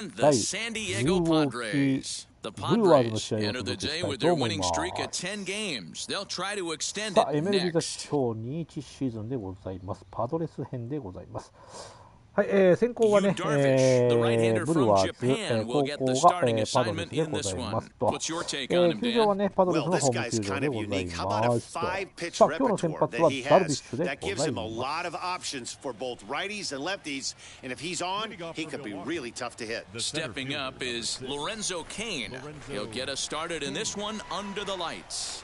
The San Diego Padres. The Padres enter the day with their winning streak at 10 games. They'll try to extend it MLB The next. Show 21シーズンでございます。パドレス編でございます。はい、先行はね、ブルワーズ、後攻が、パドレスでございますと。球場はね、パドレスのホーム球場でございますと。さあ、今日の先発はダルビッシュでございます。Stepping up is Lorenzo Cain. He'll get us started in this one under the lights.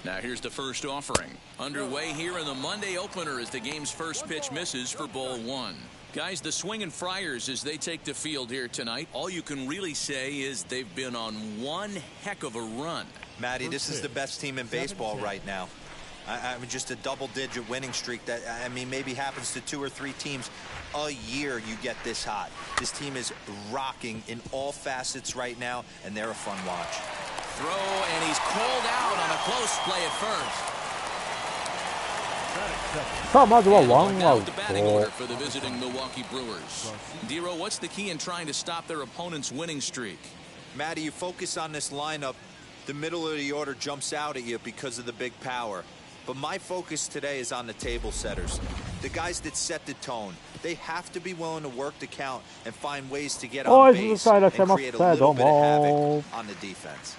Now here's the first offering. Underway here in the Monday opener as the game's first pitch misses for ball one. Guys, the swinging Friars as they take the field here tonight, all you can really say is they've been on one heck of a run. Matty, this is the best team in baseball right now. I mean, just a double-digit winning streak that, I mean, maybe happens to 2 or 3 teams a year you get this hot. This team is rocking in all facets right now, and they're a fun watch. Throw, and he's called out on a close play at first. さあまずはワンアウト。 for the visiting Milwaukee Brewers. Dero, what's the key in trying to stop their opponent's winning streak? Matty, you focus on this lineup, the middle of the order jumps out at you because of the big power. But my focus today is on the table setters, the guys that set the tone. They have to be willing to work the count and find ways to get on base and create a little bit of havoc on the defense.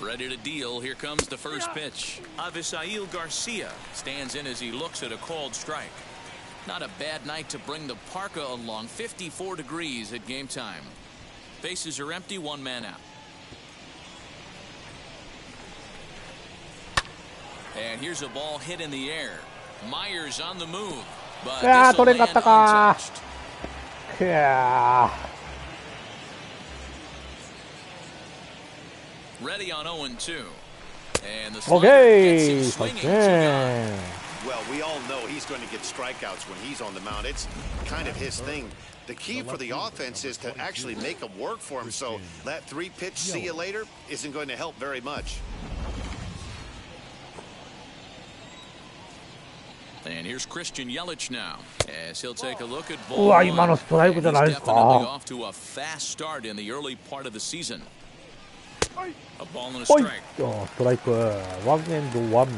Ready to deal. Here comes the first pitch. Avisail Garcia stands in as he looks at a called strike. Not a bad night to bring the parka along. 54 degrees at game time. Bases are empty, one man out. And here's a ball hit in the air. Myers on the move, but this will land untouched. Ready on 0-2. And the slider gets him swinging. Well, we all know he's going to get strikeouts when he's on the mound. It's kind of his thing. The key for the offense is to actually make them work for him. So that 3-pitch see you later isn't going to help very much. And here's Christian Yelich now as he'll take a look at うわ、今のストライクじゃないですか。 off to a fast start in the early part of the season. A ball and a strike. ストライク、ワンエンドワン。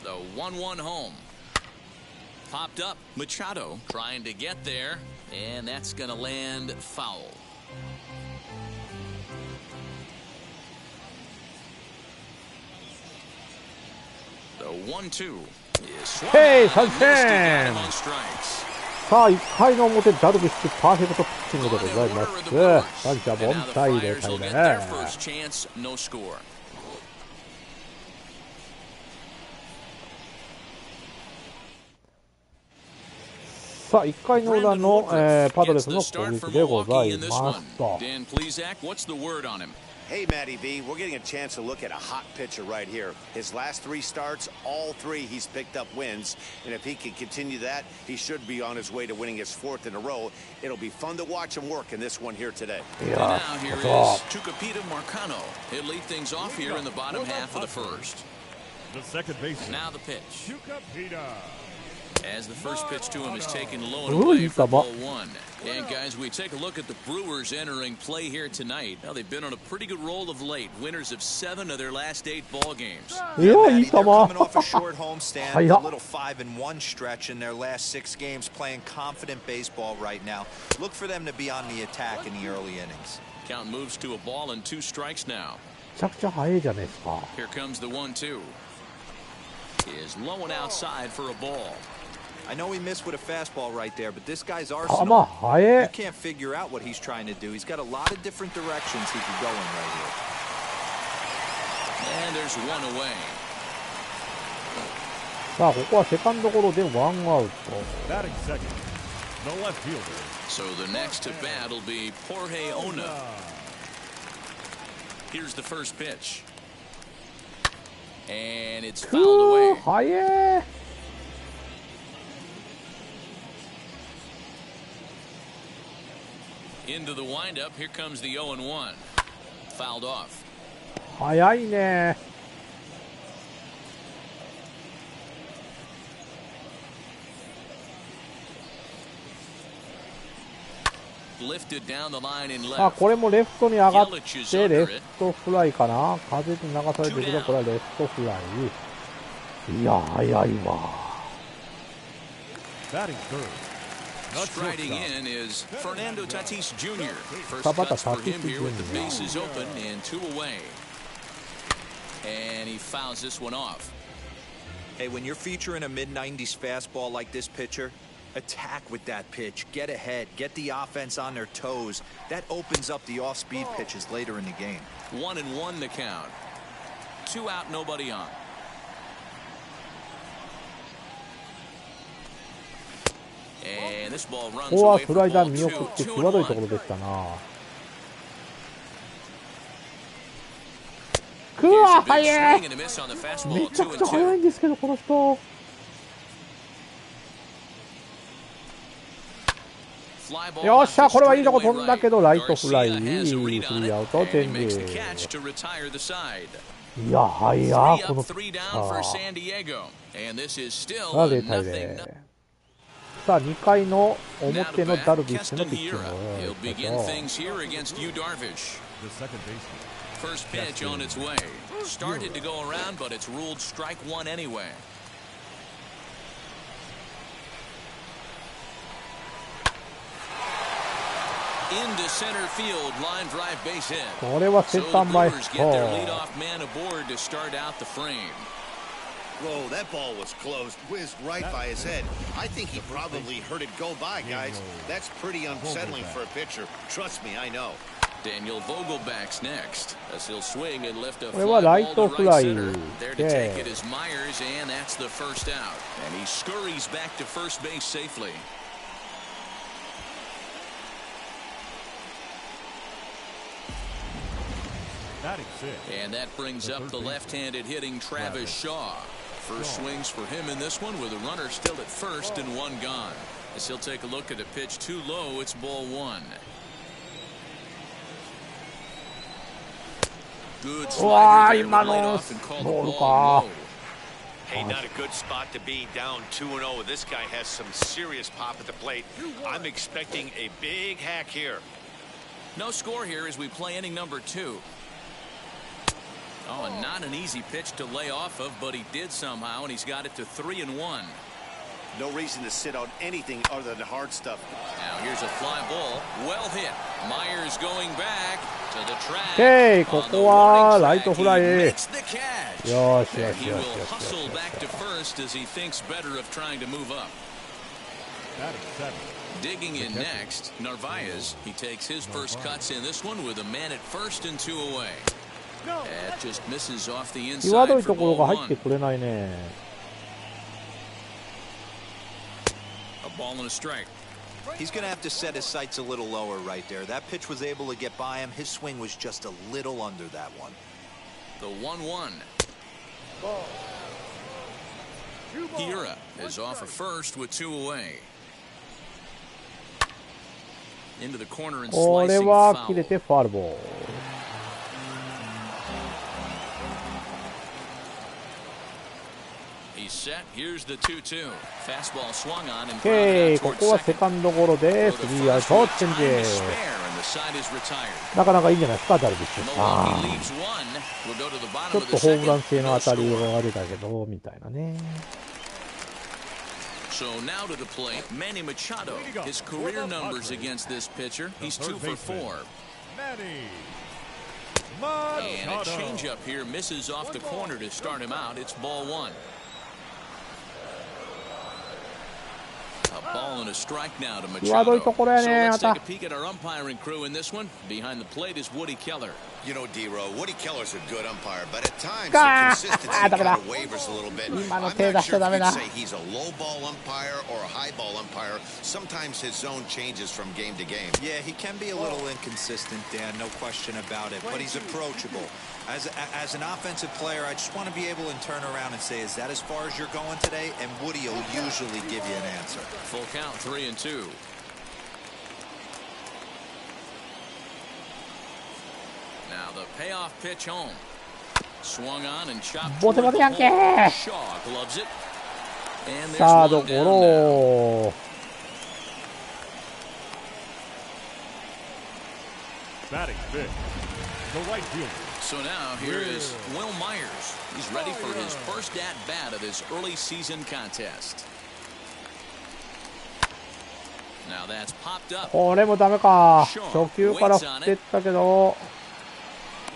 The 1-1 home. Popped up. Machado trying to get there, and that's going to land foul. The 1-2 is swung out on strikes. さあ1回の表ダルビッシュパーフェクトピッチングでございます。三者凡退で対ね。さあ1回の裏の、パドレスの攻撃でございますと。 Hey, Matty V, we're getting a chance to look at a hot pitcher right here. His last 3 starts, all 3 he's picked up wins. And if he can continue that, he should be on his way to winning his 4th in a row. It'll be fun to watch him work in this one here today. And now here is Tucupita Marcano. He'll lead things off here in the bottom half of the first. The second baseman. Now the pitch. Tucupita. As the first pitch to him is taken low and away for ball 1. And guys, we take a look at the Brewers entering play here tonight. Now they've been on a pretty good roll of late. Winners of 7 of their last 8 ball games. Yeah, Matty, they're coming off a short homestand, a little 5-1 stretch in their last 6 games, playing confident baseball right now. Look for them to be on the attack in the early innings. Count moves to a ball and 2 strikes now. めちゃくちゃ速いじゃないですか。 Here comes the 1-2. Is low and outside for a ball. I know he missed with a fastball right there, but this guy's arsenal, you can't figure out what he's trying to do. He's got a lot of different directions he could go in right here. And there's 1 away. さあここはセカンドゴロでワンアウト。 Batting second, the left fielder. So the next to bat will be Jorge Ona. Here's the first pitch. And it's fouled away. 速い。Into the windup, here comes the 0-1. Fouled off. 早いね。Lifted down the line in left. あ、これもレフトに上がってレフトフライかな。風に流されてるけど、これはレフトフライ。いや、早いわ。Batting third. Striding in is Fernando Tatis Jr. First cuts for him here with the bases open and 2 away. And he fouls this one off. Hey, when you're featuring a mid-90s fastball like this pitcher, attack with that pitch. Get ahead. Get the offense on their toes. That opens up the off-speed pitches later in the game. 1-1 the count. 2 out, nobody on. And this ball runs ここは away ス for ライダー ball 見送 2. って際 2-1. どいところでしたな。くわ、早い。めちゃくちゃ早いんですけど、この人。よっしゃ、これはいいとこ飛んだけど、ライトフライ。3アウト、チェンジ。いや、早い、このピッチャー。0対0。さあ、2回の表のダルビッシュのピッチング。First pitch on its way. Started to go around, but it's ruled strike 1 anyway. Into center field, line drive base hit. これはセカンド前。 Get their leadoff man aboard to start out the frame. Whoa, that ball was close, whizzed right by his head. I think he probably heard it go by, guys. That's pretty unsettling for a pitcher. Trust me, I know. Daniel Vogelback's next as he'll swing and lift a これはライ fly ト ball フ to ラ right イ center. There to take it で、 is Myers, and that's the first out. And he scurries back to first base safely. Batting sixth. And that brings up the left-handed hitting Travis Shaw. First swings for him in this one with a runner still at first and 1 gone. As he'll take a look at a pitch too low, it's ball 1. Good slider there, laid off and called the ball low. Hey, not a good spot to be, down 2-0. This guy has some serious pop at the plate. I'm expecting a big hack here. No score here as we play inning number 2. Oh, and not an easy pitch to lay off of, but he did somehow, and he's got it to 3-1. No reason to sit on anything other than hard stuff. Now here's a fly ball, well hit. Myers going back to the track. Okay, ここはライトフライ。 Makes the catch. よしよ And し he よ will しよし hustle back to first as he thinks better of trying to move up. Batting seventh. Digging in next, Narvaez. He takes his first cuts in this one with a man at first and 2 away. That just misses off the 際ど inside い for ところ ball が入って 1. くれないね。A ball and a strike. He's going to have to set his sights a little lower right there. That pitch was able to get by him. His swing was just a little under that one. The 1-1. Hira is off of first with 2 away. Into the corner and これ slicing は foul. 切れてファウルボール。He's set. Here's the 2-2. Fastball swung on and OK、 grounded こ out こは toward セ second. カンドゴロで For the 3アウ first ト、 with チェン time ジ。 to spare, and the side is retired. なかなかいいんじゃないですか、ダルビッシュ。あ Milwaukee ー leaves one. We'll go to the ち bottom ょっ of と the ホームラン second. 性の No 当たり score. が出たけど、みたいなね。So now to the plate, Manny Machado. His career numbers against this pitcher. He's 2 for 4. Manny And a Machado. changeup here misses off the corner to start him out. It's ball 1. A ball and a strike now to 際どい Machado. ところや So ね、 let's ま take た a。peek at our umpiring crew in this one. Behind the plate is Woody Keller. You know, D-Row, Woody Keller's a good umpire, but at times Ah! the consistency Ah, kind damn of wavers a little bit. 今の I'm 手出 not しちゃ sure ダメ if だ。 you'd say he's a low ball umpire or a high ball umpire. Sometimes his zone changes from game to game. Yeah, he can be a little inconsistent, Dan, no question about it, but he's approachable. As an offensive player, I just want to be able to turn around and say, is that as far as you're going today? And Woody will usually give you an answer. Full count, 3-2. the payoff pitch home. Swung on and chopped ボテボテやんけー。 Shaw gloves it. And サー there's ド one ゴ down now. ロ Batting fifth, the right fielder. So now here is Will Myers. He's ready for his first at-bat of this early season contest. Now that's popped up. これもダメか。初球から振ってったけど、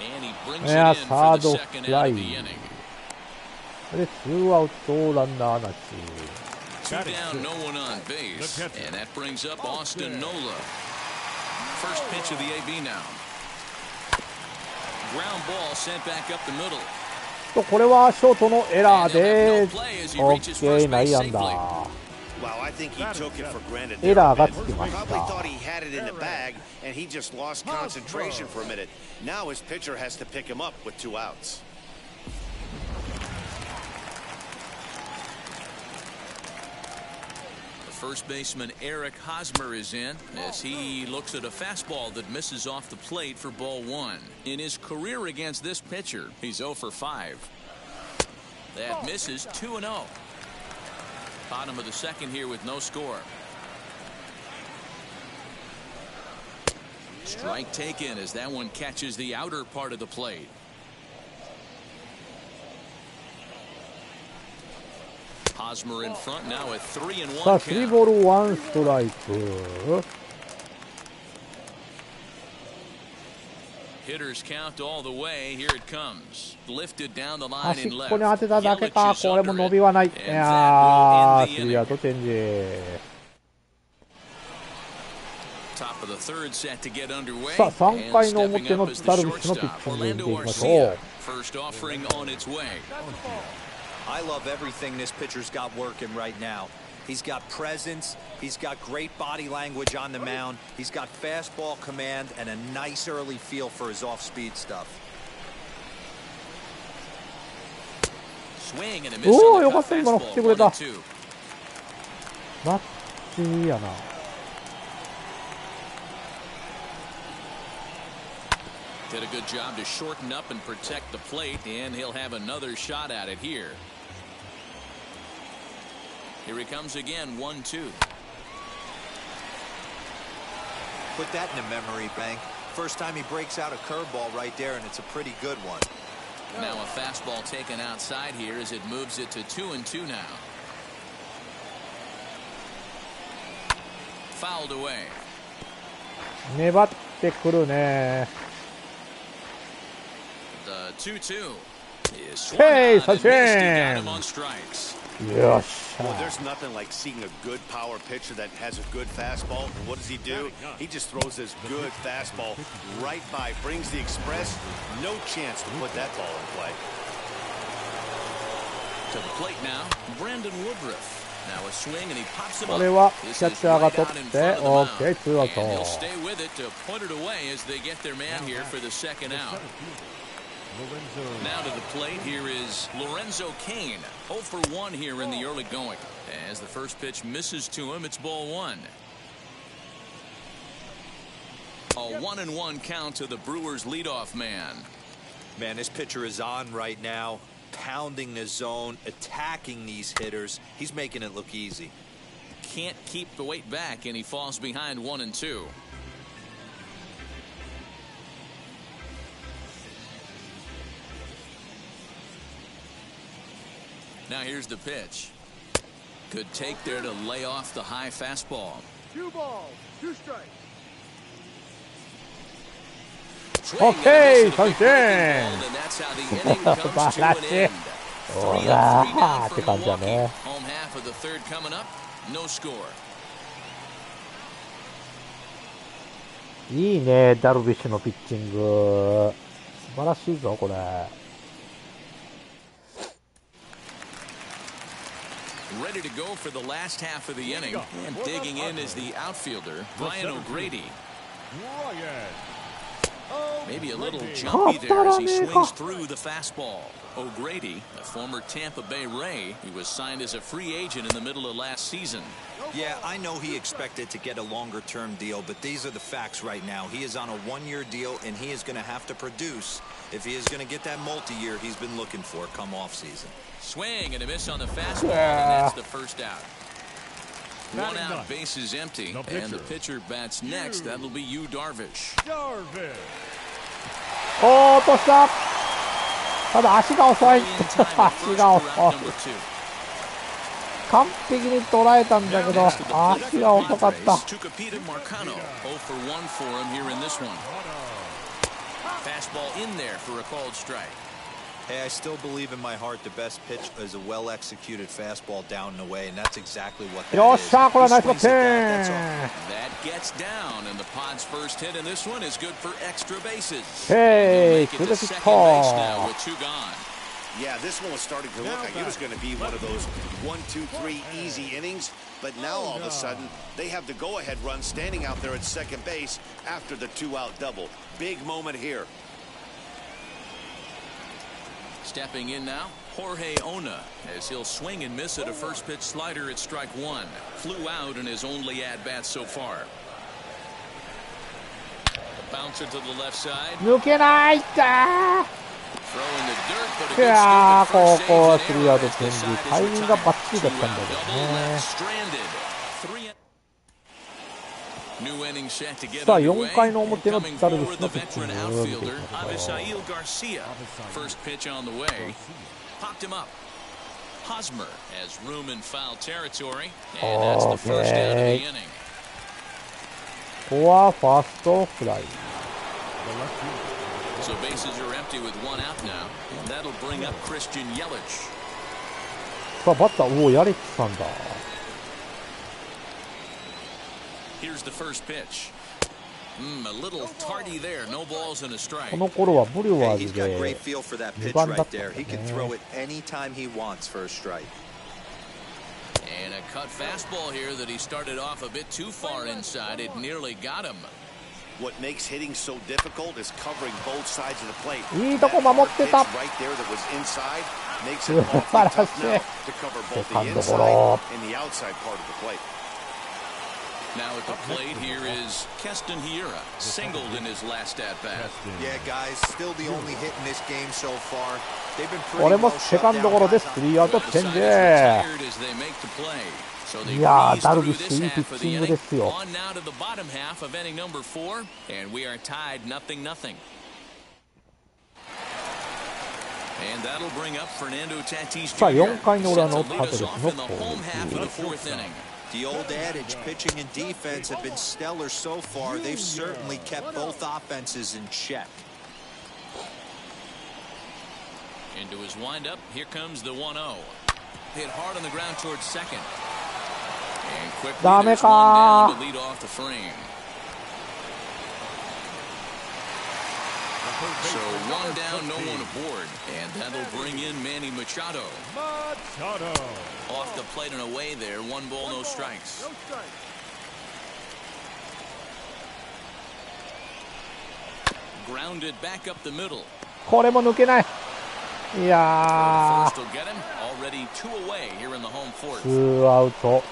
And he い brings it や in サ for ー the ド second フラ out イ of the inning. でツーアウトランナーなし。 Two down, no one on base. And that brings up Austin Nola. First pitch of the AB now. Ground ball sent back up the middle. とこれはショートのエラー And he'll で have no play as he オ reaches ッケ first ー内 base 野 safely. 安 Wow, I think he took it for granted. エラーがつきまし Probably た。 thought he had it in the bag, and he just lost concentration for a minute. Now his pitcher has to pick him up with 2 outs. First baseman Eric Hosmer is in as he looks at a fastball that misses off the plate for ball 1. In his career against this pitcher, he's 0 for 5. That misses 2-0. Bottom of the second here with no score. Strike taken as that one catches the outer part of the plate. Hosmer in front now with 3-1 さあ3 count. ボール1ストライク。 Hitters count all the way. Here it comes. Lifted down the line 端 in っ left. こに当てただけか。 Yelich is これも under 伸 it. びはない。い And や that ー will end the スリー inning. アウトチェンジ。 Top of the third set to get underway. さあ3回の And 表の stepping up is the ダルビッシュのピッ shortstop, チング見てい Orlando きましょ Arcia. う。 First offering on its way. I love everything this pitcher's got working right now. He's got presence. He's got great body language on the mound. He's got fastball command and a nice early feel for his off-speed stuff. Swing and a miss おお on よ the かっ cut た今の振って fastball. くれた。 1-2. ラッチーやな。 Did a good job to shorten up and protect the plate, and he'll have another shot at it here. Here he comes again, 1-2. Put that in a memory bank. First time he breaks out a curveball right there, and it's a pretty good one. Now a fastball taken outside here as it moves it to 2-2 now. Fouled away. 粘ってくるね。 The 2-2 is swung Hey, on and missed. He got him touchdown. on strikes. よっし Well, ゃ。 there's nothing like seeing a good power pitcher that has a good fastball. And what does he do? He just throws this good fastball right by, brings the express. No chance to put that ball in play. To the plate now, Brandon Woodruff. Now a swing and he pops him こ up. れは This キャッ is チャーが right 取 out in っ front て of the オ mound. ッケーツーアウ And he'll ト。 stay with it to point it away as they get their man here for the second out. Now to the plate, here is Lorenzo Cain. 0 for 1 here in the early going. As the first pitch misses to him, it's ball 1. A 1-1 count to the Brewers leadoff man. Man, this pitcher is on right now, pounding the zone, attacking these hitters. He's making it look easy. Can't keep the weight back, and he falls behind 1-2. Now here's the pitch. Good take there to lay off the high fastball. 2 balls, 2 strikes. Okay, 三振。 And that's how the inning comes to an end. ほ 3-3ら down ーっ for て感じだ Milwaukee. ね。 Home half of the third coming up. No score. いいね、ダルビッシュのピッチング。素晴らしいぞ、これ。Ready to go for the last half of the inning. And digging in is the outfielder, Brian O'Grady. Ryan. Maybe a little jumpy there as he swings through the fastball. O'Grady, a former Tampa Bay Ray, he was signed as a free agent in the middle of last season. Yeah, I know he expected to get a longer-term deal, but these are the facts right now. He is on a one-year deal, and he is going to have to produce if he is going to get that multi-year he's been looking for come off-season. Swing and a miss on the fastball, and that's the first out. One out, base is empty, and the pitcher bats next. That'll be you, Darvish. おー、落とした。ただ足が遅い。足が遅い。完璧に捉えたんだけど、足が遅かった。Hey, I still believe in my heart the best pitch is a well-executed fastball down and away, and that's exactly what that is. よっしゃ、これはナイスバッティング。 That gets down, and the Pod's first hit in this one is good for extra bases. Hey, to the second base now with two gone. Yeah, this one was starting to look like it was going to be one of those 1, 2, 3 easy innings, but now all of a sudden they have the go-ahead run standing out there at second base after the two-out double. Big moment here. Stepping in now, Jorge Ona, as he'll swing and miss at a first pitch slider at strike one. Flew out in his only at-bat so far. Bouncer to the left side. 抜けないだ。 Throwing the dirt, but いやー、ここはスリーアウトチェンジ。タイミングがバッチリだったんだけどね。さあ、4回の表のダルビッシュのピッチングを見ていきましょう。First pitch on the way. Popped him up. Hosmer has room in foul territory, and that's the first out of the inning. ここはファーストフライ。 So bases are empty with one out now, and that'll bring up Christian Yelich. さあ、バッター、おお、ヤレッチさんだ。 Here's the first pitch. A little tardy there. No balls and a strike. この頃はブルワーズで 2番だったんだね。 He can throw it anytime he wants for a strike. And a cut fastball here that he started off a bit too far inside. It nearly got him. What makes hitting so difficult is covering both sides of the plate. いいとこ守ってた。 Right there that was inside makes it awfully tough now to cover both the inside and the outside part of the plate. Now at the plate here is Keston Hiura, singled in his last at-bat. Yeah, guys, still the only hit in this game so far. They've been これもセカンドゴロでスリーアウトチェンジ。いやー、ダルビッシュいいピッチングですよ。 さあ、4回の裏のパドレスの攻撃。 The old adage, pitching and defense have been stellar so far. They've certainly kept both offenses in check. Into his windup, here comes the 1-0. Hit hard on the ground towards second. And quickly there's one down to lead off the frame. So one down, no one aboard, and that'll bring in Manny Machado. Off the plate and away there, 1 ball, no strikes. Grounded back up the middle. これも抜けない。いやー、 First will get him. Already 2 away here in the home fourth. 2アウト。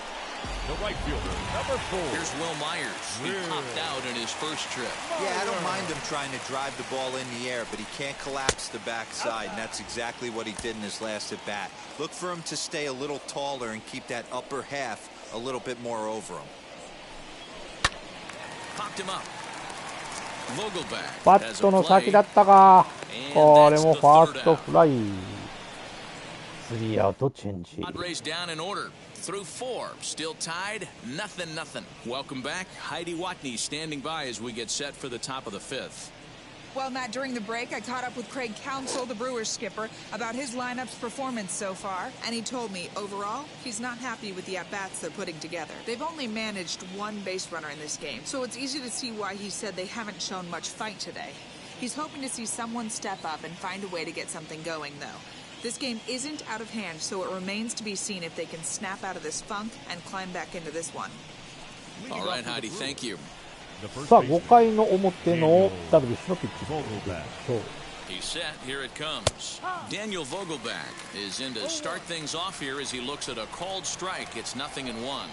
The right fielder, number 4. Here's Will Myers. He popped out in his first trip. Yeah, I don't mind him trying to drive the ball in the air, but he can't collapse the backside, and that's exactly what he did in his last at-bat. Look for him to stay a little taller and keep that upper half a little bit more over him. Popped him up. Vogelback バットの先だったか。これもファーストフライ。3アウトチェンジ。 Padres down in order. Through 4, still tied, 0-0. Welcome back. Heidi Watney standing by as we get set for the top of the 5th. Well, Matt, during the break, I caught up with Craig Counsell, the Brewers skipper, about his lineup's performance so far, and he told me, overall, he's not happy with the at-bats they're putting together. They've only managed 1 base runner in this game, so it's easy to see why he said they haven't shown much fight today. He's hoping to see someone step up and find a way to get something going, though. This game isn't out of hand, so it remains to be seen if they can snap out of this funk and climb back into this one. All right, Heidi, thank you. さあ、5回の表のダルビッシュのピッチングを見てみましょう。He's set. Here it comes. Daniel Vogelback is in to start things off here as he looks at a called strike. It's 0-1.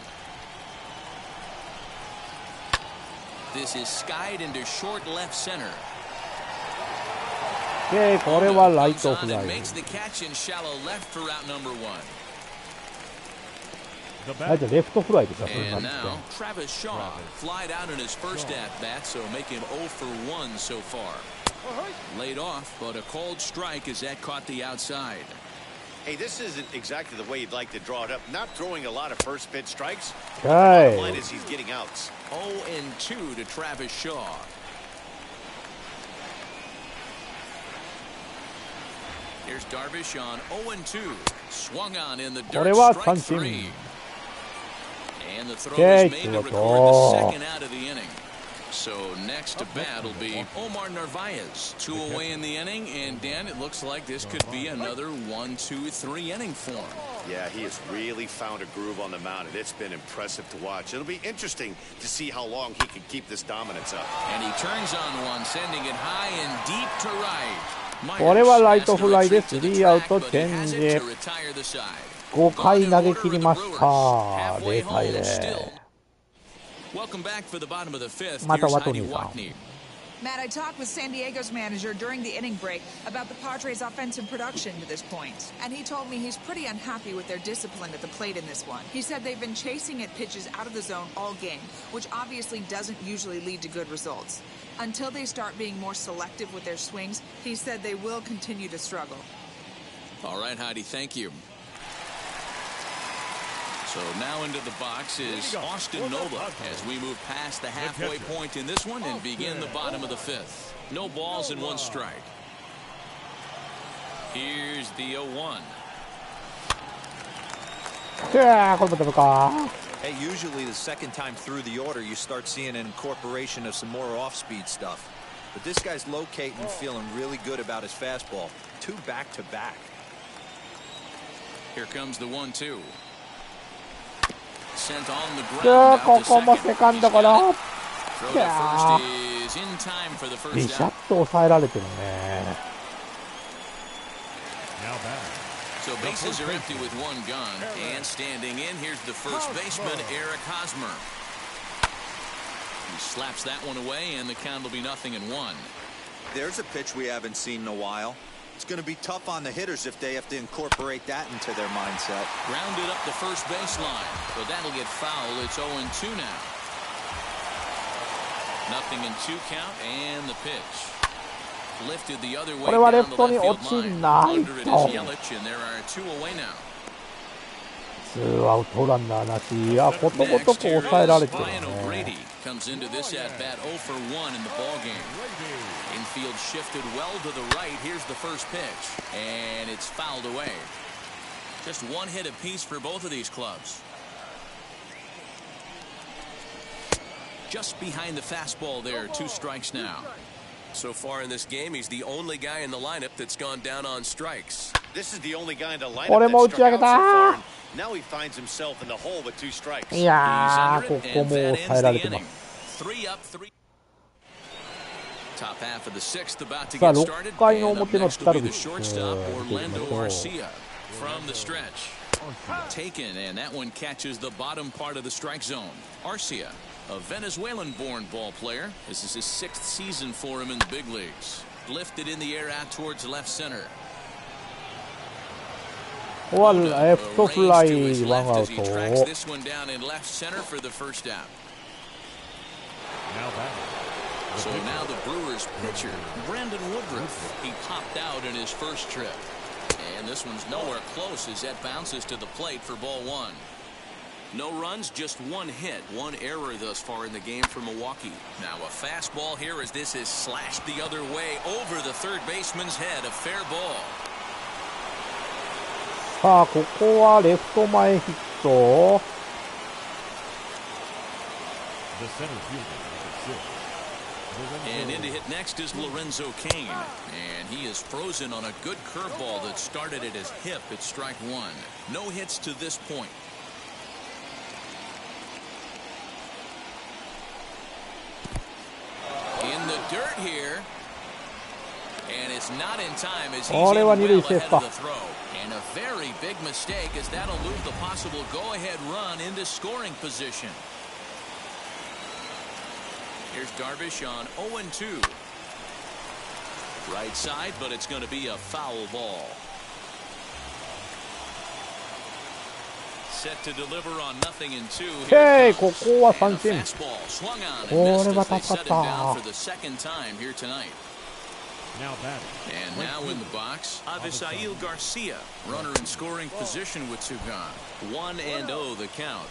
This is skied into short left center. これはライトフライ。 Makes the catch in shallow left for route number 1. ライトレフトフライでしょ。 And now Travis Shaw flied out in his first at bat, so make him 0 for 1 so far. Laid off, but a called strike as that caught the outside. Hey, this isn't exactly the way you'd like to draw it up. Not throwing a lot of first pitch strikes. Okay. The bottom line is he's getting outs. 0-2 to Travis Shaw. Here's Darvish on 0-2. Swung on in the dirt, strike 3. And the throw is made to record the second out of the inning. So next to bat will be Omar Narvaez. 2 away in the inning, and Dan, it looks like this could be another 1-2-3 inning for him. Yeah, he has really found a groove on the mound, and it's been impressive to watch. It'll be interesting to see how long he can keep this dominance up. And he turns on one, sending it high and deep to right. これはライトフライで3アウトチェンジ。5回投げ切りました。0対0。 Welcome back for the bottom of the fifth. Matt, I talked with San Diego's manager during the inning break about the Padres' offensive production to this point, and he told me he's pretty unhappy with their discipline at the plate in this one. He said they've been chasing at pitches out of the zone all game, which obviously doesn't usually lead to good results. Until they start being more selective with their swings, he said they will continue to struggle. All right, Heidi, thank you. So now into the box is Austin Nola as we move past the halfway point in this one and begin the bottom of the fifth. No balls and 1 strike. Here's the 0-1. Hey, usually the second time through the order, you start seeing an incorporation of some more off-speed stuff. But this guy's locating and feeling really good about his fastball. 2 back-to-back. Here comes the 1-2. Sent on the ground. ここもセカンドゴロ。 Throw to first is in time for the ビ first シャッ out. と抑えられてるね。 Now back. So bases are empty with 1 gun, and standing in, here's the first baseman, Eric Hosmer. He slaps that one away, and the count will be 0-1. There's a pitch we haven't seen in a while. It's going to be tough on the hitters if they have to incorporate that into their mindset. Grounded up the first baseline, but that'll get foul. It's 0-2 now. 0-2 count, and the pitch. Lifted the other way これはレ down フ the ト left に field 落ち line. ない Under it と。 is Yelich, and there are 2 away now. 2アウトランナーなし。いや、ことごとく抑えられてるね。 Brady comes into this at bat 0 for 1 in the ball game. Infield shifted well to the right. Here's the first pitch, and it's fouled away. Just 1 hit apiece for both of these clubs. Just behind the fastball there. 2 strikes now. So far in this game, he's the only guy in the lineup that's gone down on strikes. This is the only guy in the lineup これも that 打ち上 struck げ out so た。 far. And now he finds himself in the hole with 2 strikes. いやー、ここも抑えられてます。 3 up, 3. Top half of the 6th about to さあ、 get 6 started. 回の And up 表の next ダ will ル be ビッ the シュ。 shortstop 見てみま Orlando しょう。 Arcia from the stretch. Taken, and that one catches the bottom part of the strike zone. Arcia, a Venezuelan-born ball player. This is his 6th season for him in the big leagues. Lifted in the air out towards left center. ここはレフトフライ、1アウ As he tracks ト。 this one down in left center for the first out. Now back. So now the Brewers pitcher, Brandon Woodruff. He popped out in his first trip. And this one's nowhere close as that bounces to the plate for ball 1. No runs, just 1 hit, 1 error thus far in the game for Milwaukee. Now a fastball here as this is slashed the other way over the third baseman's head. A fair ball. さあ、ここはレフト前ヒット。 The center fielder, number 6. And in to hit next is Lorenzo Cain. And he is frozen on a good curveball that started at his hip at strike 1. No hits to this point. In the dirt here. And it's not in time as he's これは in 二 well 塁セー ahead フ of か。 the throw. And a very big mistake as that'll move the possible go-ahead run into scoring position. Here's Darvish on 0-2. Right side, but it's going to be a foul ball. Set to deliver on 0-2. Okay, ここは三振。 Fastball swung on こ and れ missed は as they 助 set か him っ down た for the second time here tonight. Now batting. And now in the box, Avisail Garcia, runner in scoring position with two gone. 1-0 the count.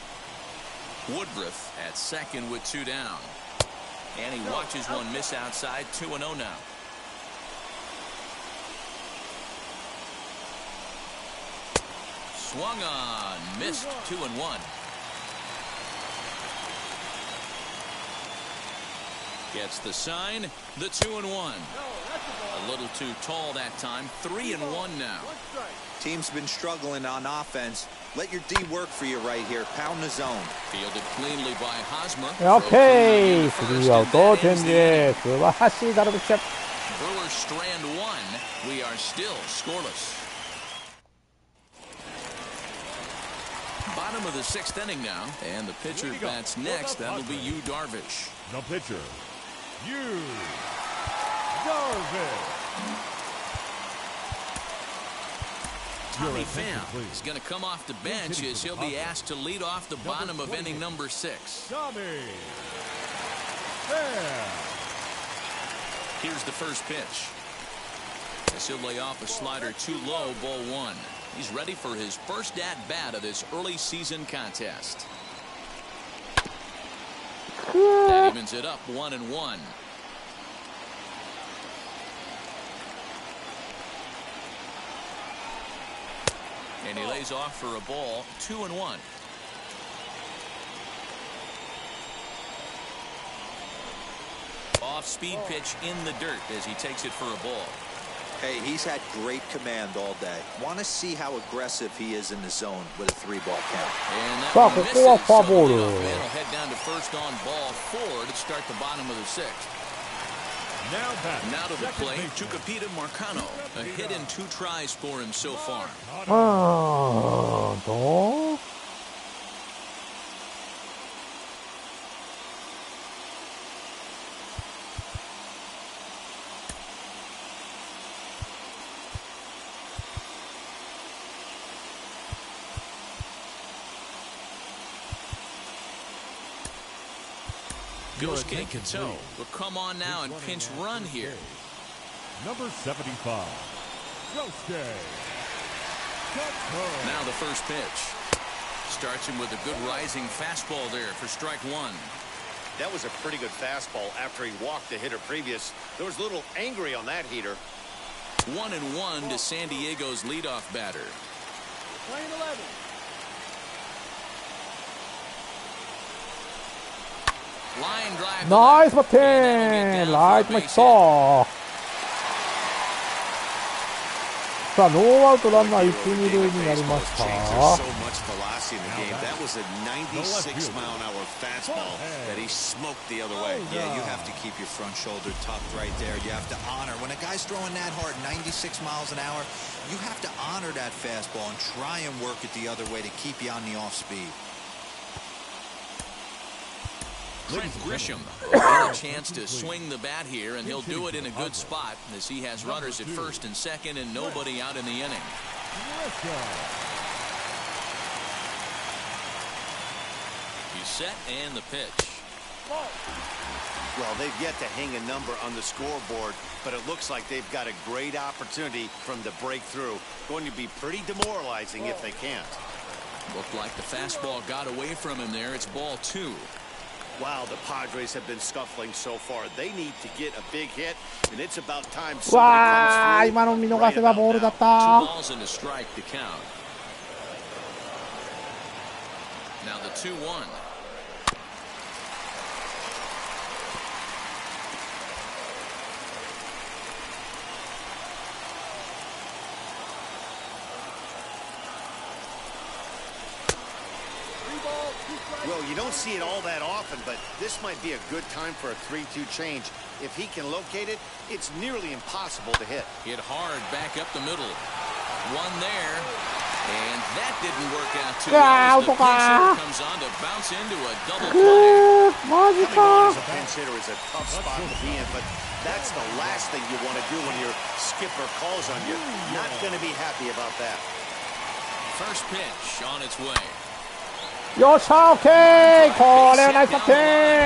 Woodruff at second with two down. And he watches one miss outside. 2-0 now. Swung on, missed. 2-1. Gets the sign, the 2-1. A little too tall that time. 3-1 now. Team's been struggling on offense. Let your D work for you right here. Pound the zone. Fielded cleanly by Hosmer. オッケー、スリーアウト、チェンジです。素晴らしいダルビッシュ。Brewers strand one. We are still scoreless. Bottom of the sixth inning now, and the pitcher bats next. That'll be you, Darvish. The pitcher, you, Darvish. Tommy Pham is going to come off the bench as he'll be asked to lead off the bottom of inning number 6. Tommy Pham. Here's the first pitch. As he'll lay off a slider too low, ball 1. He's ready for his first at-bat of this early season contest. That evens it up 1-1. And he lays off for a ball. 2-1. Off-speed pitch in the dirt as he takes it for a ball. Hey, he's had great command all day. Want to see how aggressive he is in the zone with a 3-ball count. And that さあ、 one ここは misses, フォア so ボー the ル。 leadoff man will head down to first on ball 4 to start the bottom of the 6th. Now batting. Now to the plate, Tucupita Marcano. A hit in 2 tries for him so far. どうGoes Kato. Will come on now and pinch run here. Number 75, Yosuke Kato. Now the first pitch. Starts him with a good rising fastball there for strike 1. That was a pretty good fastball after he walked the hitter previous. There was a little angry on that heater. 1-1 to San Diego's leadoff batter. Lane 11. Line drive. ナイスバッティング、ライト前ヒット。さあ、ノーアウトランナー1、2塁になりました。 So much velocity in the game. That was a 96 mile an hour fastball that he smoked the other way. Yeah, you have to keep your front shoulder tucked right there. You have to honor. When a guy's throwing that hard, 96 miles an hour, you have to honor that fastball and try and work it the other way to keep you on the off speed. Trent Grisham will get a chance to swing the bat here, and he'll do it in a good spot as he has runners at first and second and nobody out in the inning. He's set and the pitch. Well, they've yet to hang a number on the scoreboard, but it looks like they've got a great opportunity from the breakthrough. Going to be pretty demoralizing if they can't. Looked like the fastball got away from him there. It's ball 2. Wow, the Padres have been scuffling so far. They need to get a big hit, and it's about time わあ、 somebody 今の comes 見 through 逃せば right ボール about だっ Two た。 balls and a strike to count. Now the 2-1. Well, you don't see it all that often, but this might be a good time for a 3-2 change. If he can locate it, it's nearly impossible to hit. Hit hard back up the middle. One there. And that didn't work out too well. The pinch hitter comes on to bounce into a double play. Coming on as a pinch hitter is a tough spot to be in, but that's the last thing you want to do when your skipper calls on you. Not going to be happy about that. First pitch on its way. よっしゃ、OK! これはナイスバッティ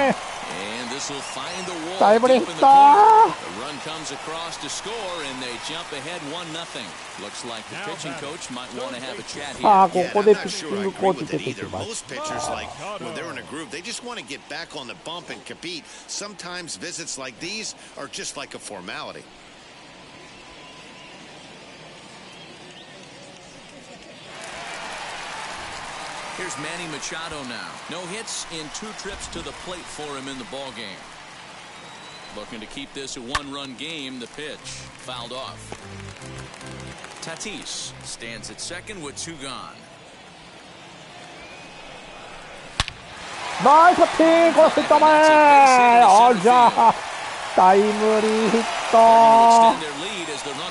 ング。 And this will find the wall ダイブで deep ヒ in ッ the ト。 corner. The run comes across to score, and they jump ahead 1-0. Looks like the pitching coach might want to have a chat さあ here. ここでピッチングコーチ出てきま Most す。 pitchers, like when they're in a groove, they just want to get back on the bump and compete. Sometimes visits like these are just like a formality. Here's Manny Machado now. No hits in 2 trips to the plate for him in the ballgame. Looking to keep this a 1-run game. The pitch fouled off. Tatis stands at second with 2 gone. ナイスバッティング、これヒット前。あじゃあタイムリーヒット。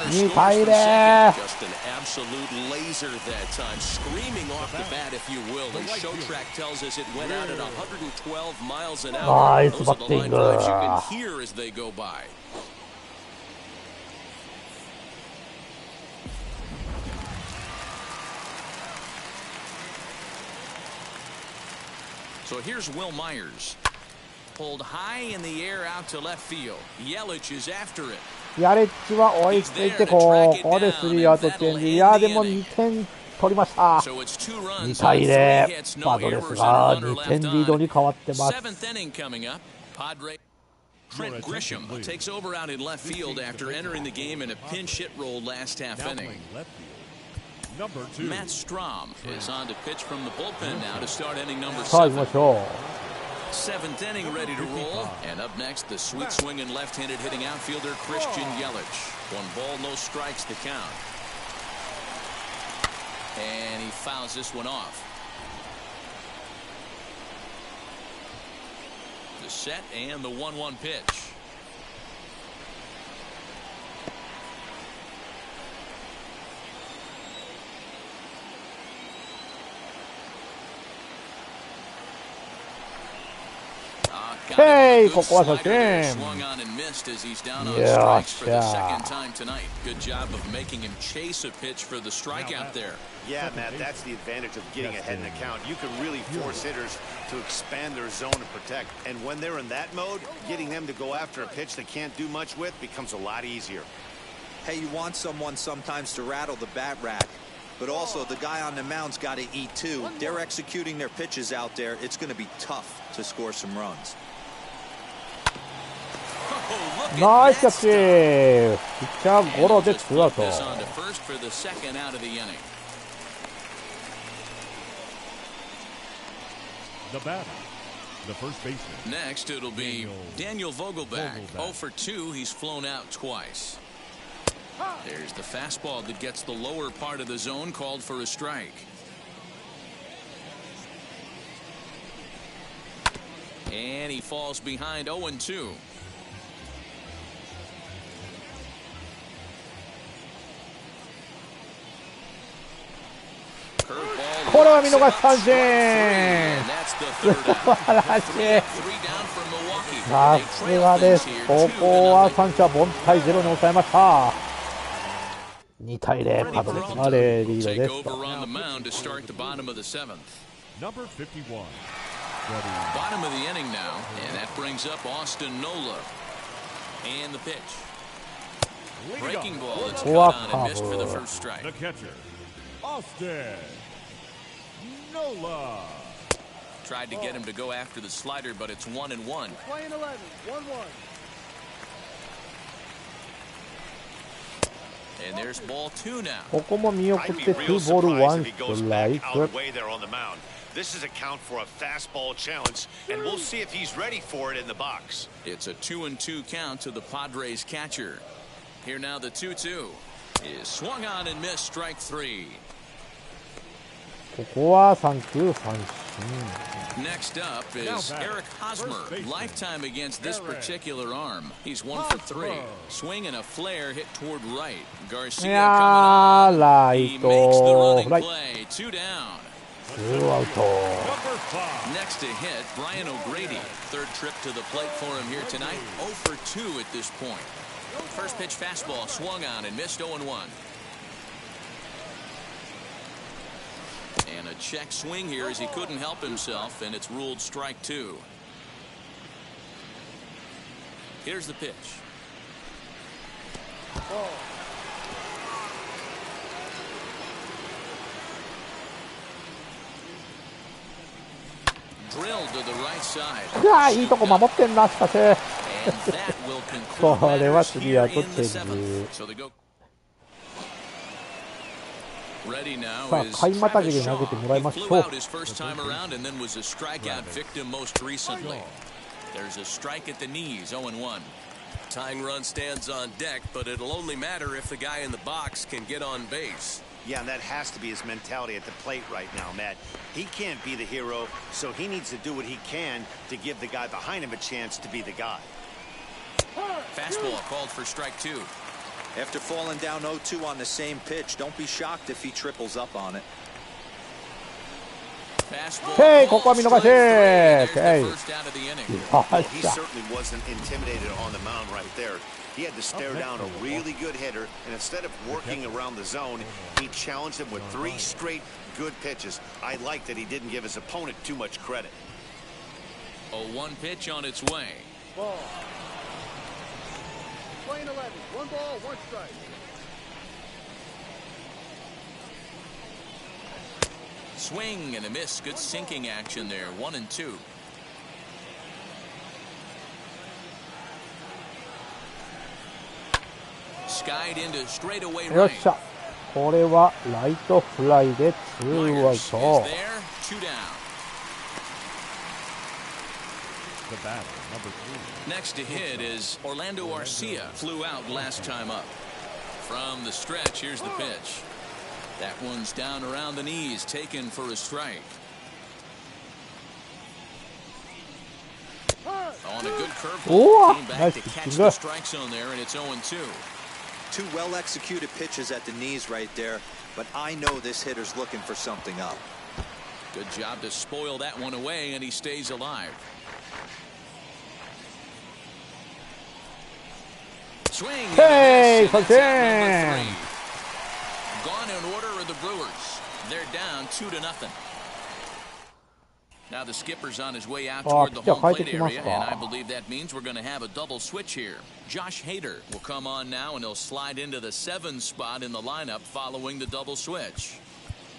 2対0。 Just an absolute laser that time, screaming off the bat, if you will. The show track tells us it went out at 112 miles an hour. Nice Those are the line batting. drives you can hear as they go by. So here's Will Myers. Pulled high in the air out to left field. Yelich is after it. ヤレッジは追いついてここで3アウトチェンジ。いやでも2点取りました。2対0。パドレスが2点リードに変わってます。 7th inning coming up. Trent Grisham takes over out in left field after entering the game in a pinch hit role last half inning. Matt Strom is on to pitch from the bullpen now to start inning number 7. 7th inning ready to roll. And up next, the sweet swinging left-handed hitting outfielder Christian Yelich. 1 ball, no strikes to count. And he fouls this one off. The set and the 1-1 pitch. Hey, ここは初球。 Swung on and missed as he's down on strikes for the second time tonight. Good job of making him chase a pitch for the strikeout there. Yeah, Matt, that's the advantage of getting ahead in the count. You can really force hitters to expand their zone and protect. And when they're in that mode, getting them to go after a pitch they can't do much with becomes a lot easier. Hey, you want someone sometimes to rattle the bat rack, but also the guy on the mound's got to eat too. They're executing their pitches out there. It's going to be tough to score some runs. ナイスキャッチ。ピッチャーゴロで2アウト。 The batter, the first baseman. Next, it'll be Daniel Vogelback. 0 for 2. He's flown out twice. There's the fastball that gets the lower part of the zone, called for a strike. And he falls behind 0-2. これは見逃し三振。素晴らしい。さすがです。ここは三者凡退0に抑えました。2対0、パドレスがリードです。Number 51. Bottom of the inning now, and that brings up Austin Nola. And the pitch. Breaking ball that's cut on and missed for the first strike. The catcher, Austin Nola. Tried to get him to go after the slider, but it's 1-1. Playing 11, 1-1. And there's ball 2 now. ここも見送って2ボール1ストライク。 This is a count for a fastball challenge, and we'll see if he's ready for it in the box. It's a 2-2 count to the Padres catcher. Here now the 2-2 is swung on and missed, strike 3. ここは3球三 Next up is Eric Hosmer. Lifetime against this particular arm. He's 1 for 3. Swing and a flare hit toward right. Garcia coming on. He makes the running play. 2 down. Next to hit, Brian O'Grady. Third trip to the plate for him here tonight. 0 for 2 at this point. First pitch fastball swung on and missed 0-1. And a check swing here as he couldn't help himself, and it's ruled strike 2. Here's the pitch. Drilled to the right side. いやー、いいとこ守ってんな、しかし。 And that will conclude これは matters スリーア here ウト in the チェン 7th. ジ。 So they go. Ready now さあ、 is 買いまたぎ Travis で投げて Shaw. もらい He まし flew ょう。 out his first time around and then was a strikeout victim most recently. There's a strike at the knees, 0-1. Tying run stands on deck, but it'll only matter if the guy in the box can get on base. Yeah, and that has to be his mentality at the plate right now, Matt. He can't be the hero, so he needs to do what he can to give the guy behind him a chance to be the guy. Fastball called for strike 2. After falling down 0-2 on the same pitch, don't be shocked if he triples up on it. Hey, ここは見逃し。Well, he certainly wasn't intimidated on the mound right there. He had to stare down a really good hitter, and instead of working around the zone, he challenged him with 3 straight good pitches. I like that he didn't give his opponent too much credit. A 1 pitch on its way. Ball. Playing 11. 1 ball, 1 strike. Swing and a miss. Good sinking action there. 1-2. Skied into straightaway よっ right. しゃ。これはライトフライで2アウ Myers is ト。 there. 2 down. The batter, number 3. Next to hit is Orlando Arcia. Flew out last time up. From the stretch, here's the pitch. That one's down around the knees, taken for a strike. On a good curveball, came back to catch the strike zone there, and it's 0-2. 2 well-executed pitches at the knees right there, but I know this hitter's looking for something up. Good job to spoil that one away, and he stays alive. Swing. Hey, and a miss, and that's out Jose. number 3. Gone in order are the Brewers. They're down 2-0. Now the skipper's on his way out toward the home plate area, and I believe that means we're going to have a double switch here. Josh Hader will come on now, and he'll slide into the 7 spot in the lineup following the double switch.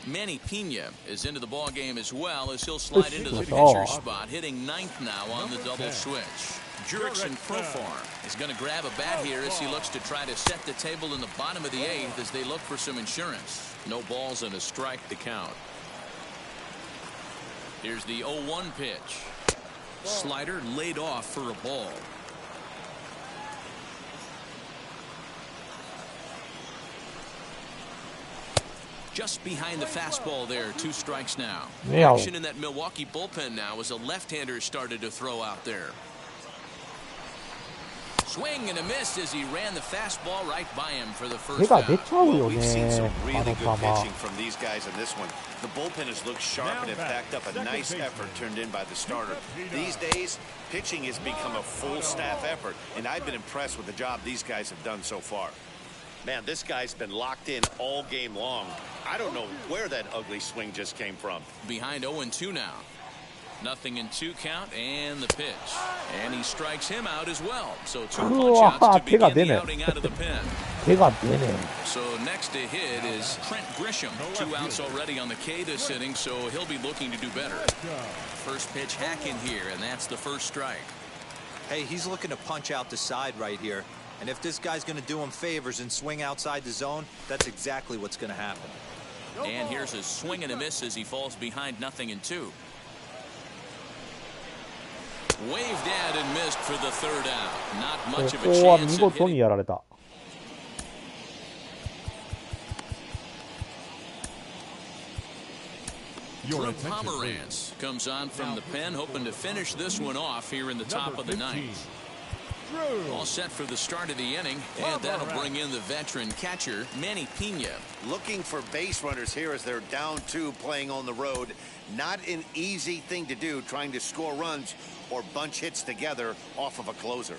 Manny Pena is into the ball game as well, as he'll slide into the pitcher spot, hitting 9th now on the double switch. Jurickson Profar is going to grab a bat here as he looks to try to set the table in the bottom of the 8th as they look for some insurance. No balls and a strike to count. Here's the 0-1 pitch. Slider laid off for a ball. Just behind the fastball there, 2 strikes now. Action in that Milwaukee bullpen now as a left-hander started to throw out there. Swing and a miss as he ran the fastball right by him for the first out. Well, we've seen some really good pitching from these guys in this one. The bullpen has looked sharp and have backed up a nice effort turned in by the starter. These days, pitching has become a full staff effort, and I've been impressed with the job these guys have done so far. Man, this guy's been locked in all game long. I don't know where that ugly swing just came from. Behind 0-2 now. Nothing in 2 count, and the pitch. And he strikes him out as well. So 2 punch-outs to begin the outing out of the pen. So next to hit is Trent Grisham. 2 outs already on the K this inning, so he'll be looking to do better. First pitch hack in here, and that's the first strike. Hey, he's looking to punch out the side right here. And if this guy's going to do him favors and swing outside the zone, that's exactly what's going to happen. And here's a swing and a miss as he falls behind 0-2. Waved at and missed for the 3rd out. Not much of a chance at hitting. Drew Pomeranz comes on from the pen, hoping to finish this one off here in the top of the ninth. All set for the start of the inning, and that'll bring in the veteran catcher, Manny Pena. Looking for base runners here as they're down 2 playing on the road. Not an easy thing to do, trying to score runs or bunch hits together off of a closer.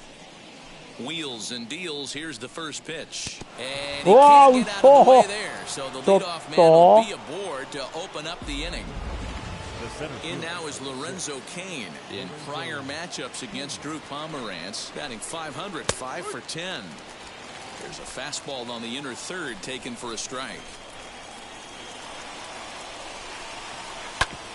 Wheels and deals. Here's the first pitch. And he can't get out of the way there, so the leadoff man will be aboard to open up the inning. In now is Lorenzo Cain. In prior matchups against Drew Pomeranz, batting .500, 5 for 10. There's a fastball on the inner third taken for a strike.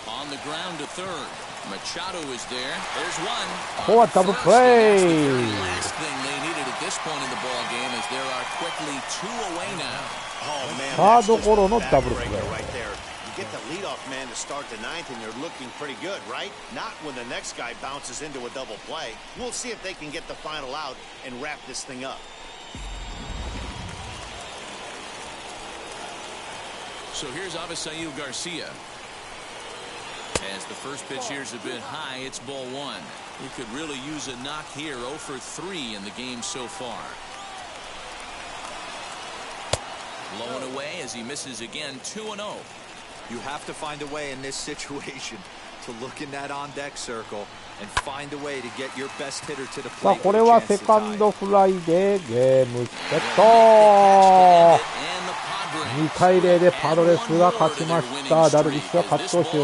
On the ground to third. Machado is there. There's one. What double play! That's the very last thing they needed at this point in the ball game, as there are quickly 2 away now. Oh man, that's just a double play right there. You get the leadoff man to start the ninth, and you're looking pretty good, right? Not when the next guy bounces into a double play. We'll see if they can get the final out and wrap this thing up. So here's Avisail Garcia. As the first pitch here's a bit high, it's ball 1. He could really use a knock here. 0 for 3 in the game so far. Blowing away as he misses again. 2-0. You have to find a way in this situation to look in that on-deck circle and find a way to get your best hitter to the さあ plate. これはセカンドフライでゲームセット。2対0でパドレスが勝ちました。ダルビッシュは勝ち投手。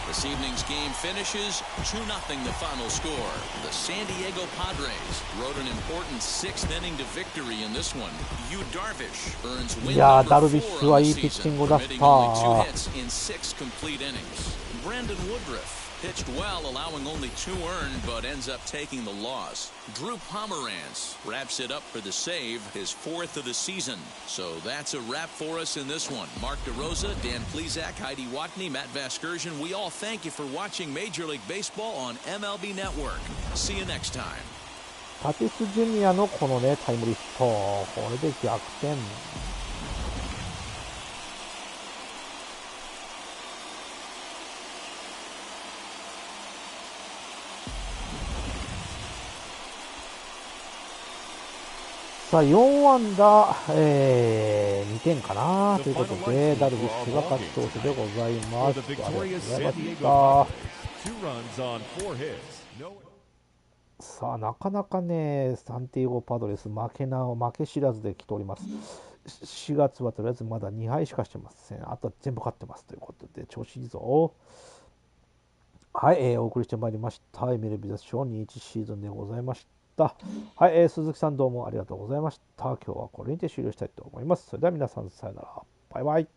This evening's game finishes 2-0 the final score. The San Diego Padres rode an important 6th inning to victory in this one. Yu Darvish earns win number 4 on the season, permitting only 2 hits in 6 complete innings. Brandon Woodruff pitched well, allowing only 2 earned, but ends up taking the loss. Drew Pomeranz wraps it up for the save, his 4th of the season. So that's a wrap for us in this one. Mark DeRosa, Dan Plesac, Heidi Watney, Matt Vasgersian, we all thank you for watching Major League Baseball on MLB Network. See you next time. タティスジュニアのこのねタイムリーヒット、これで逆転。さあ4安打、2点かなということでダルビッシュが勝ち投手でございます。ありがとうございました。さあなかなかねサンディエゴパドレス負け知らずで来ております。4月はとりあえずまだ2敗しかしてません。あとは全部勝ってますということで調子いいぞ。はい、お送りしてまいりました MLB The Show 21シーズンでございました。はい、鈴木さんどうもありがとうございました。今日はこれにて終了したいと思います。それでは皆さんさよなら。バイバイ。